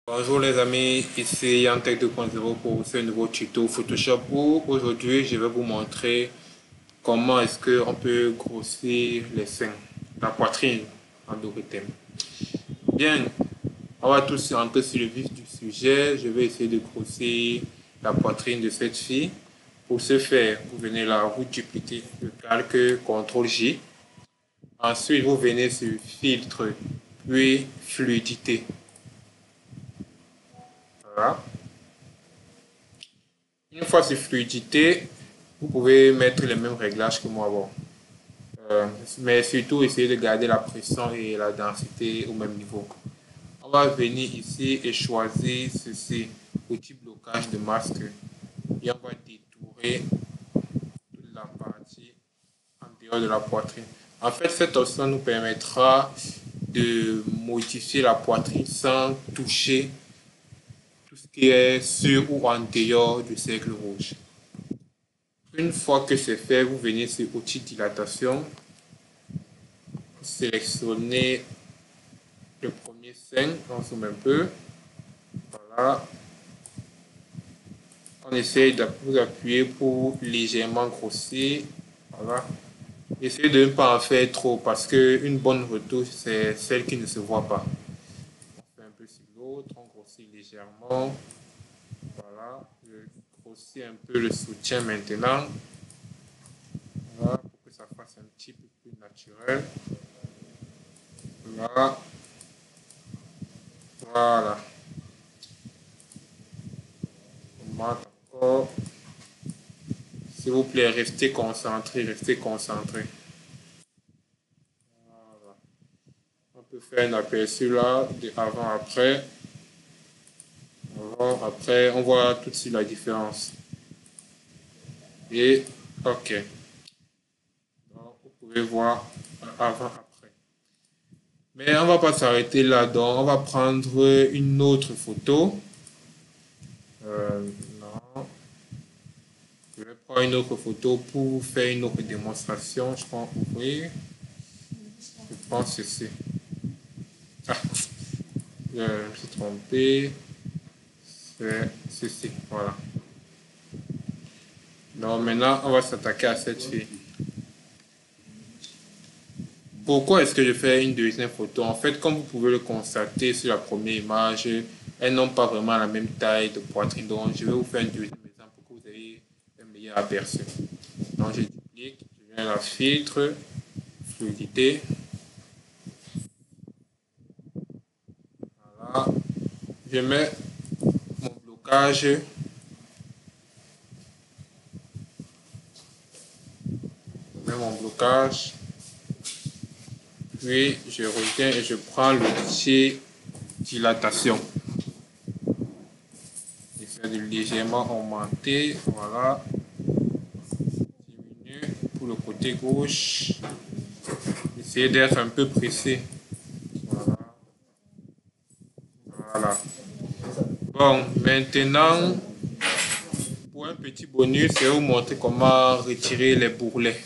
Bonjour les amis, ici Yantech 2.0 pour ce nouveau tuto Photoshop où aujourd'hui je vais vous montrer comment est-ce qu'on peut grossir les seins, la poitrine en d'autres termes. Bien, on va tous rentrer sur le vif du sujet. Je vais essayer de grossir la poitrine de cette fille. Pour ce faire, vous venez là, vous dupliquez le calque, CTRL J. Ensuite, vous venez sur filtre, puis fluidité. Voilà. Une fois sur fluidité, vous pouvez mettre les mêmes réglages que moi. Bon. Mais surtout, essayez de garder la pression et la densité au même niveau. On va venir ici et choisir ceci, outil blocage de masque. Et on va détourer toute la partie en dehors de la poitrine. En fait, cette option nous permettra de modifier la poitrine sans toucher tout ce qui est sur ou en dehors du cercle rouge. Une fois que c'est fait, vous venez sur outil dilatation, sélectionnez le premier sein, on zoome un peu, voilà. On essaye de vous appuyer pour légèrement grossir, voilà. Essayez de ne pas en faire trop parce qu'une bonne retouche, c'est celle qui ne se voit pas. On fait un peu sur l'autre, on grossit légèrement, voilà. Je grossis un peu le soutien maintenant. Voilà, pour que ça fasse un petit peu plus naturel. Voilà. Voilà. On marque encore. S'il vous plaît, restez concentré, restez concentré. Voilà. On peut faire un aperçu là, de avant-après. Avant-après, on voit tout de suite la différence. Et, ok. Donc, vous pouvez voir avant-après. Mais on ne va pas s'arrêter là, donc on va prendre une autre photo. Non. Je vais prendre une autre photo pour faire une autre démonstration. Je prends ouvrir. Je prends ceci. Ah, je me suis trompé. C'est ceci. Voilà. Donc maintenant, on va s'attaquer à cette fille. Pourquoi est-ce que je fais une deuxième photo? En fait, comme vous pouvez le constater sur la première image, elles n'ont pas vraiment la même taille de poitrine. Donc, je vais vous faire un deuxième exemple pour que vous ayez un meilleur aperçu. Donc, je duplique, je viens à la filtre, fluidité. Voilà. Je mets mon blocage. Je mets mon blocage. Puis, je reviens et je prends l'outil dilatation. J'essaie de légèrement augmenter. Voilà. Diminue pour le côté gauche. Essayez d'être un peu pressé. Voilà. Voilà. Bon, maintenant, pour un petit bonus, je vais vous montrer comment retirer les bourrelets.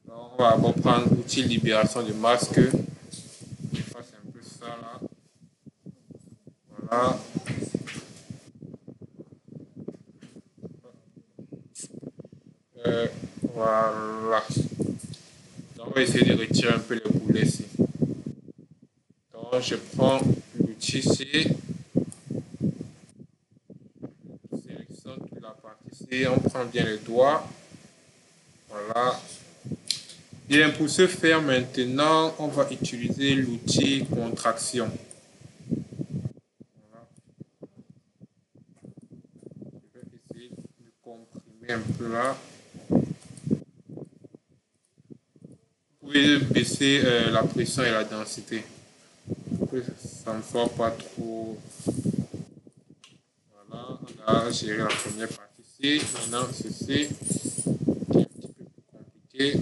Donc, on va d'abord prendre l'outil libération de masque. Je fasse un peu ça là. Voilà. Voilà. Donc, on va essayer de retirer un peu les bourrelets ici. Donc, je prends l'outil ici. Je sélectionne toute la partie ici. On prend bien les doigts. Voilà. Bien, pour ce faire maintenant, on va utiliser l'outil contraction. Voilà. Je vais essayer de comprimer un peu là. Vous pouvez baisser la pression et la densité pour que ça ne soit pas trop. Voilà, on a géré la première partie ici. Maintenant, ceci est un petit peu plus compliqué.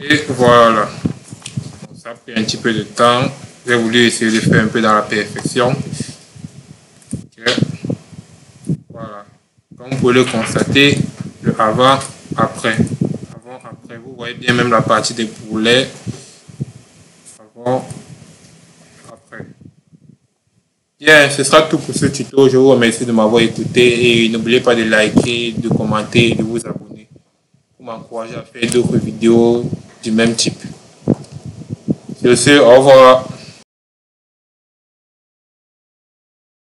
Et voilà. Ça a pris un petit peu de temps. J'ai voulu essayer de faire un peu dans la perfection. Ok. Voilà. Comme vous pouvez le constater, le avant, après. Avant, après. Vous voyez bien même la partie des boulets. Avant, après. Bien, ce sera tout pour ce tuto. Je vous remercie de m'avoir écouté et n'oubliez pas de liker, de commenter et de vous abonner pour m'encourager à faire d'autres vidéos du même type. Sur ce, au revoir.